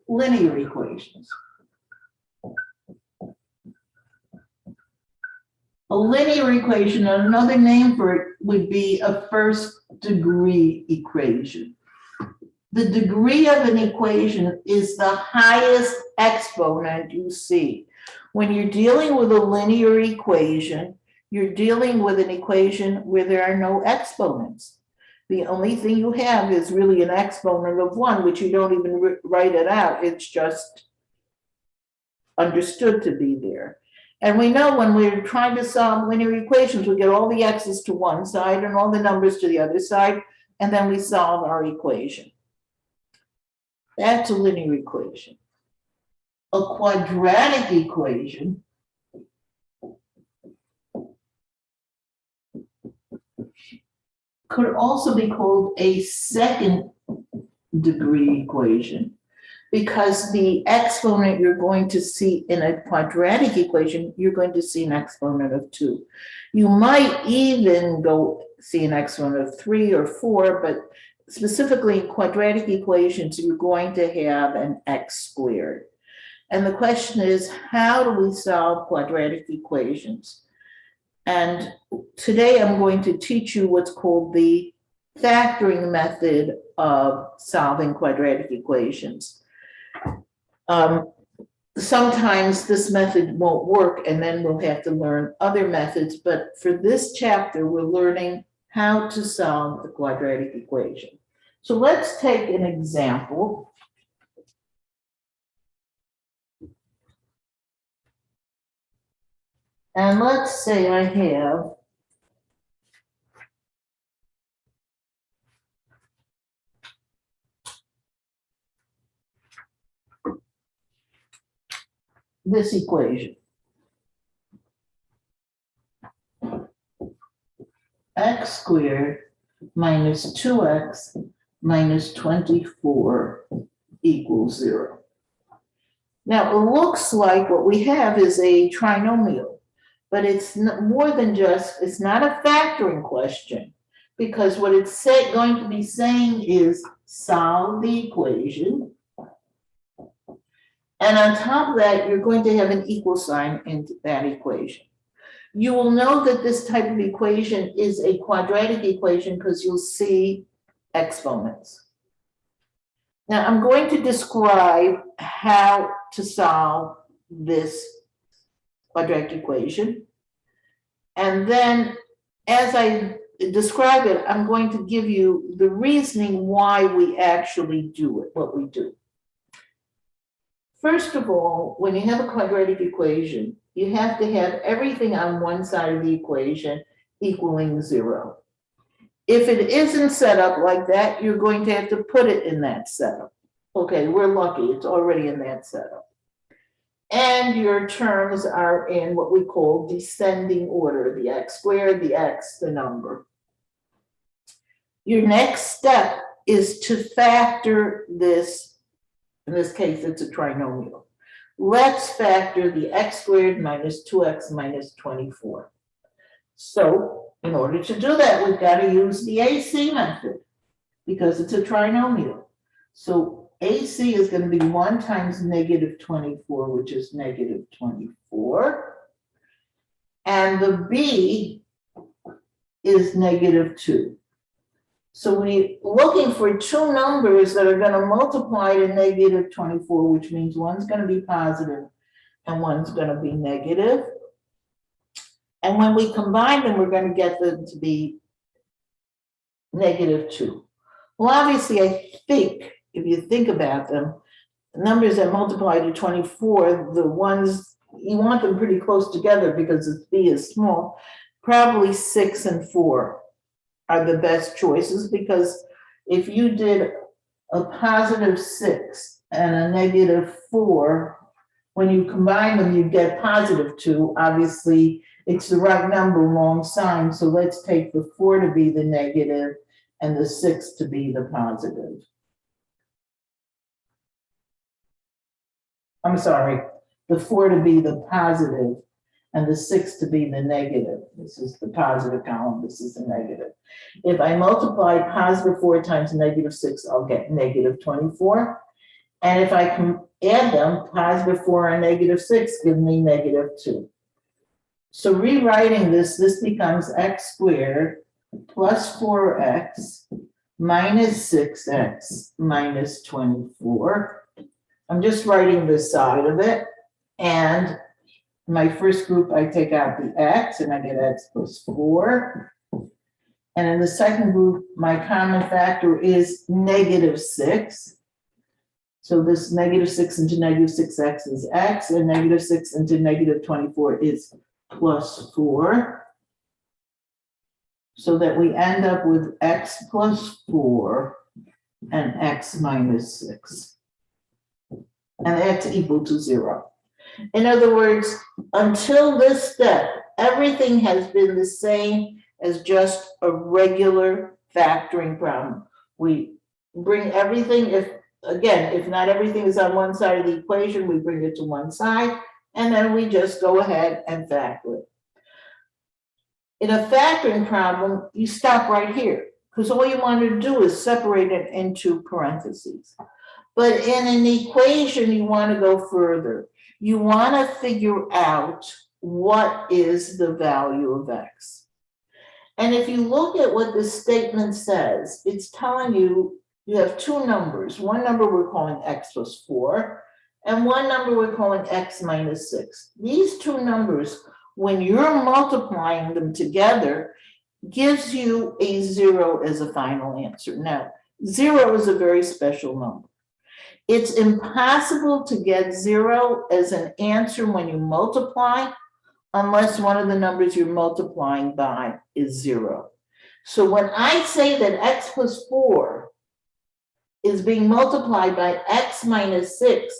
linear equations. A linear equation, another name for it would be a first degree equation. The degree of an equation is the highest exponent you see. When you're dealing with a linear equation, you're dealing with an equation where there are no exponents. The only thing you have is really an exponent of 1, which you don't even write it out. It's just understood to be there. And we know when we're trying to solve linear equations, we get all the x's to one side and all the numbers to the other side, and then we solve our equation. That's a linear equation. A quadratic equation could also be called a second degree equation, because the exponent you're going to see in a quadratic equation, you're going to see an exponent of 2. You might even go see an exponent of 3 or 4, but specifically in quadratic equations, you're going to have an x squared. And the question is, how do we solve quadratic equations? And today I'm going to teach you what's called the factoring method of solving quadratic equations. Sometimes this method won't work, and then we'll have to learn other methods, but for this chapter, we're learning how to solve the quadratic equation. So let's take an example. And let's say I have this equation. X squared minus 2x minus 24 equals 0. Now, it looks like what we have is a trinomial, but it's more than just, it's not a factoring question, because what it's going to be saying is solve the equation. And on top of that, you're going to have an equal sign in that equation. You will know that this type of equation is a quadratic equation because you'll see exponents. Now, I'm going to describe how to solve this quadratic equation. And then as I describe it, I'm going to give you the reasoning why we actually do it, what we do. First of all, when you have a quadratic equation, you have to have everything on one side of the equation equaling 0. If it isn't set up like that, you're going to have to put it in that setup. Okay, we're lucky, it's already in that setup. And your terms are in what we call descending order, the x squared, the x, the number. Your next step is to factor this In this case, it's a trinomial. Let's factor the x squared minus 2x minus 24. So in order to do that, we've got to use the AC method because it's a trinomial. So AC is going to be 1 times negative 24, which is negative 24. And the B is negative 2. So when you're looking for two numbers that are going to multiply to negative 24, which means one's going to be positive and one's going to be negative. And when we combine them, we're going to get them to be negative 2. Well, obviously, I think if you think about them, the numbers that multiply to 24, the ones you want them pretty close together because the B is small, probably 6 and 4 are the best choices, because if you did a positive 6 and a negative 4, when you combine them, you get positive 2. Obviously, it's the right number, wrong sign. So let's take the 4 to be the negative and the 6 to be the positive. I'm sorry, the 4 to be the positive and the 6 to be the negative. This is the positive column, this is the negative. If I multiply positive 4 times negative 6, I'll get negative 24. And if I can add them, positive 4 and negative 6 give me negative 2. So rewriting this, this becomes x squared plus 4x minus 6x minus 24. I'm just writing this side of it. And my first group, I take out the x and I get x plus 4. And in the second group, my common factor is negative 6. So this negative 6 into negative 6x is x, and negative 6 into negative 24 is plus 4. So that we end up with x plus 4 and x minus 6. And that's equal to 0. In other words, until this step, everything has been the same as just a regular factoring problem. We bring everything, if not everything is on one side of the equation, we bring it to one side, and then we just go ahead and factor it. In a factoring problem, you stop right here, because all you want to do is separate it into parentheses. But in an equation, you want to go further. You want to figure out what is the value of x. And if you look at what this statement says, it's telling you you have two numbers. One number we're calling x plus 4, and one number we're calling x minus 6. These two numbers, when you're multiplying them together, gives you a 0 as a final answer. Now, 0 is a very special number. It's impossible to get 0 as an answer when you multiply, unless one of the numbers you're multiplying by is 0. So when I say that x plus 4 is being multiplied by x minus 6,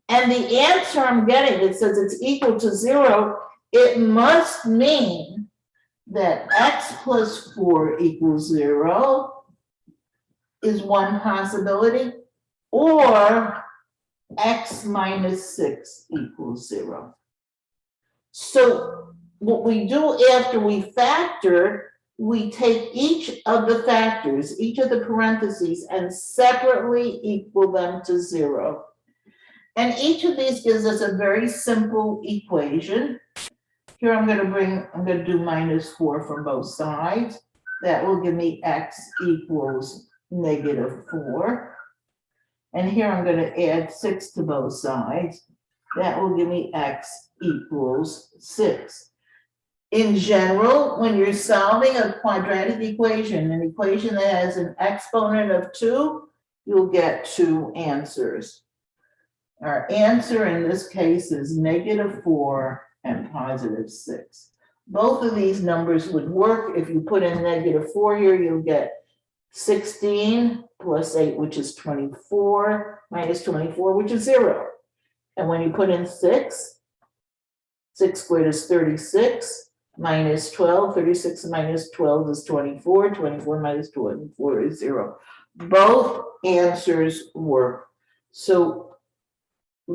and the answer I'm getting, it says it's equal to 0, it must mean that x plus 4 equals 0 is one possibility, or x minus 6 equals 0. So what we do after we factor, we take each of the factors, each of the parentheses, and separately equal them to 0. And each of these gives us a very simple equation. Here I'm going to do minus 4 from both sides. That will give me x equals negative 4. And here I'm going to add 6 to both sides. That will give me x equals 6. In general, when you're solving a quadratic equation, an equation that has an exponent of 2, you'll get 2 answers. Our answer in this case is negative 4 and positive 6. Both of these numbers would work. If you put in negative 4 here, you'll get 16 plus 8, which is 24, minus 24, which is 0. And when you put in 6 squared is 36, minus 12, 36 minus 12 is 24, 24 minus 24 is 0. Both answers work. So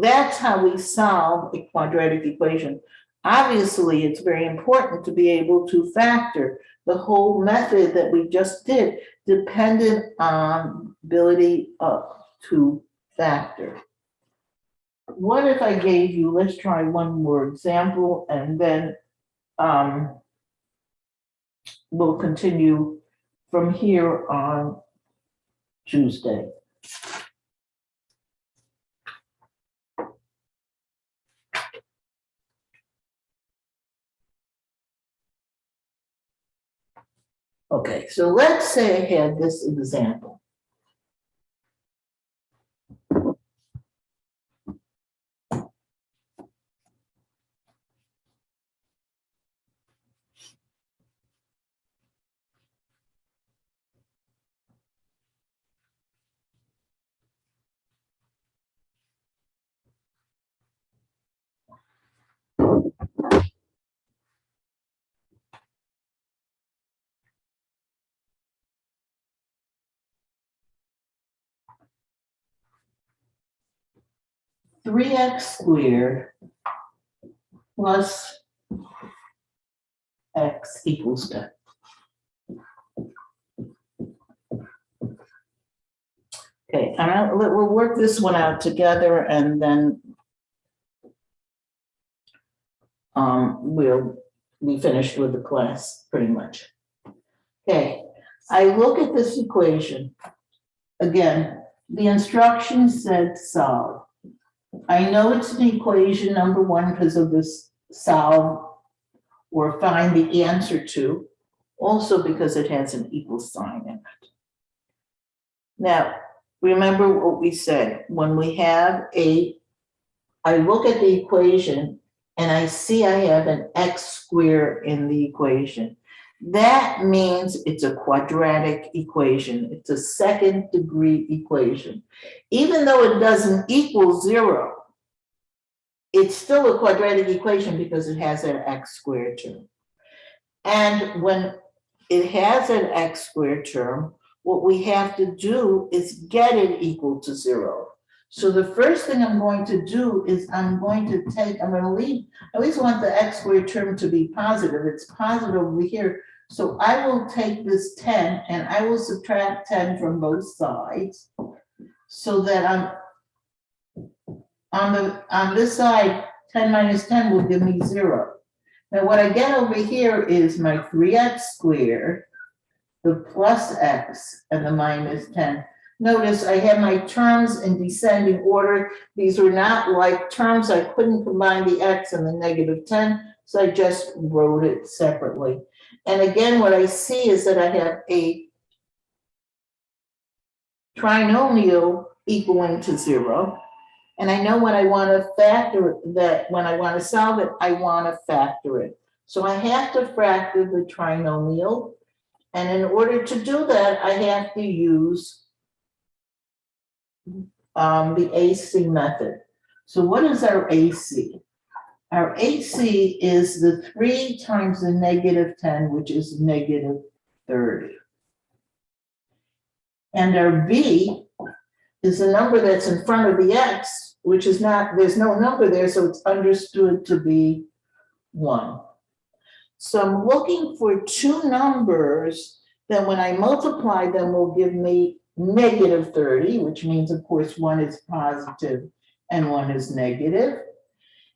that's how we solve a quadratic equation. Obviously, it's very important to be able to factor. The whole method that we just did depended on ability to factor. What if I gave you, let's try one more example, and then we'll continue from here on Tuesday. Okay, so let's say I had this example. Three x squared plus x equals 10. Okay, we'll work this one out together, and then we'll be finished with the class pretty much. Okay, I look at this equation. Again, the instructions said solve. I know it's an equation number one because of this solve or find the answer to, also because it has an equal sign in it. Now, remember what we said. When we have I look at the equation and I see I have an x squared in the equation. That means it's a quadratic equation. It's a second degree equation. Even though it doesn't equal 0, it's still a quadratic equation because it has an x squared term. And when it has an x squared term, what we have to do is get it equal to 0. So the first thing I'm going to do is I'm going to leave, I always want the x squared term to be positive. It's positive over here. So I will take this 10 and I will subtract 10 from both sides so that on this side, 10 minus 10 will give me 0. Now what I get over here is my 3x squared, the plus x, and the minus 10. Notice I have my terms in descending order. These are not like terms. I couldn't combine the x and the negative 10, so I just wrote it separately. And again, what I see is that I have a trinomial equaling to 0. And I know when I want to factor that, when I want to solve it, I want to factor it. So I have to factor the trinomial. And in order to do that, I have to use the AC method. So what is our AC? Our AC is the 3 times the negative 10, which is negative 30. And our B is the number that's in front of the x, which is not, there's no number there, so it's understood to be 1. So I'm looking for 2 numbers that when I multiply them will give me negative 30, which means, of course, one is positive and one is negative.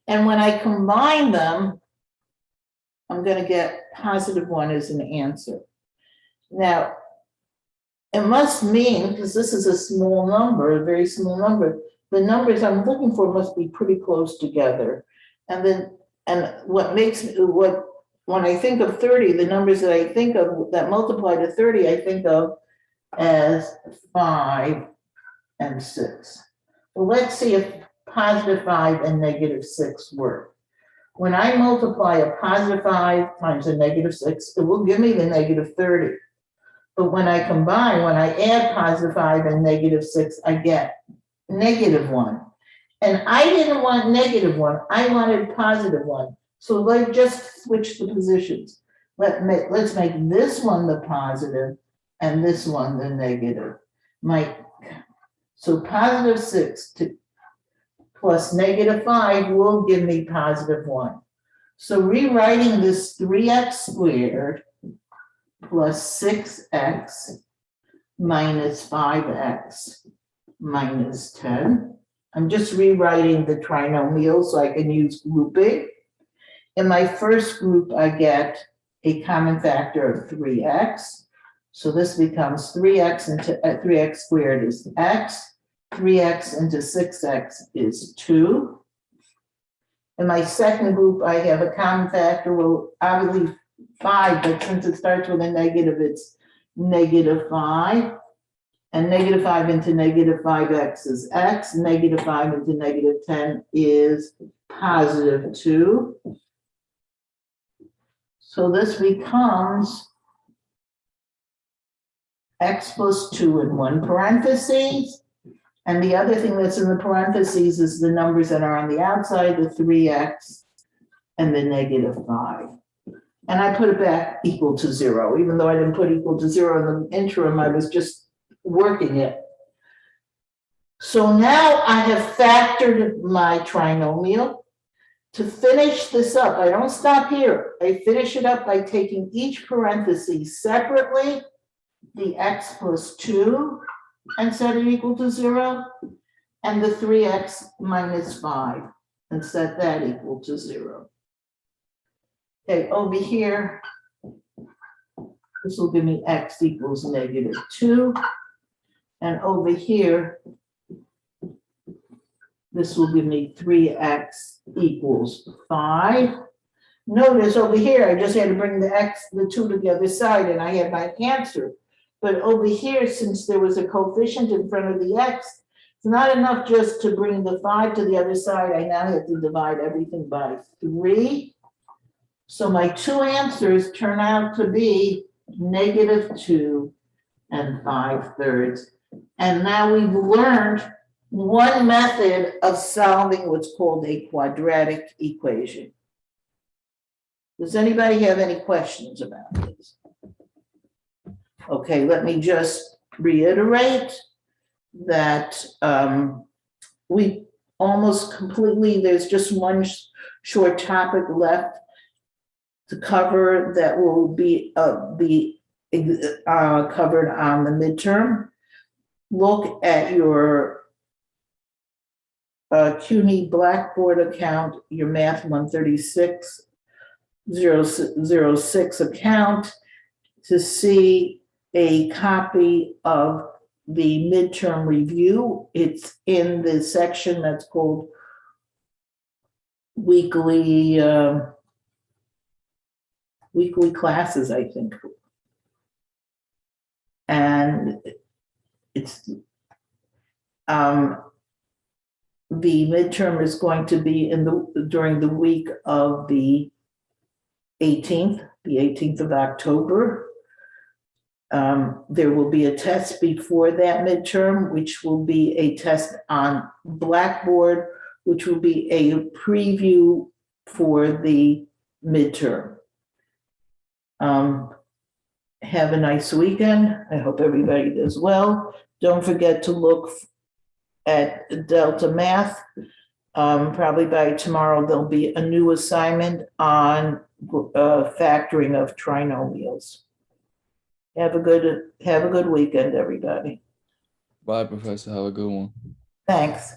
And when I combine them, I'm going to get positive 1 as an answer. Now, it must mean, because this is a small number, a very small number, the numbers I'm looking for must be pretty close together. And what makes me, when I think of 30, the numbers that I think of that multiply to 30, I think of as 5 and 6. Well, let's see if positive 5 and negative 6 work. When I multiply a positive 5 times a negative 6, it will give me the negative 30. But when I combine, when I add positive 5 and negative 6, I get negative 1. And I didn't want negative 1, I wanted positive 1. So let's just switch the positions. Let's make this one the positive and this one the negative. So positive 6 to plus -5 will give me +1. So rewriting this 3x squared plus 6x minus 5x minus 10. I'm just rewriting the trinomial so I can use grouping. In my first group, I get a common factor of 3x. So this becomes 3x into 3x squared is x. 3x into 6x is 2. In my second group, I have a common factor, well, obviously 5, but since it starts with a negative, it's -5. And -5 into -5x is x. -5 into -10 is +2. So this becomes x plus 2 in one parentheses. And the other thing that's in the parentheses is the numbers that are on the outside, the 3x and the -5. And I put it back equal to 0, even though I didn't put equal to 0 in the interim, I was just working it. So now I have factored my trinomial. To finish this up, I don't stop here. I finish it up by taking each parenthesis separately, the x plus 2, and set it equal to 0, and the 3x minus 5, and set that equal to 0. Okay, over here, this will give me x equals -2. And over here, this will give me 3x equals 5. Notice over here, I just had to bring the 2 to the other side, and I had my answer. But over here, since there was a coefficient in front of the x, it's not enough just to bring the 5 to the other side. I now have to divide everything by 3. So my two answers turn out to be -2 and 5/3. And now we've learned one method of solving what's called a quadratic equation. Does anybody have any questions about this? Okay, let me just reiterate that we almost completely, there's just one short topic left to cover that will be covered on the midterm. Look at your CUNY Blackboard account, your Math 136-006 account to see a copy of the midterm review. It's in the section that's called weekly classes, I think. And it's the midterm is going to be during the week of the 18th of October. There will be a test before that midterm, which will be a test on Blackboard, which will be a preview for the midterm. Have a nice weekend. I hope everybody does well. Don't forget to look at Delta Math. Probably by tomorrow, there'll be a new assignment on factoring of trinomials. Have a good weekend, everybody. Bye, Professor. Have a good one. Thanks.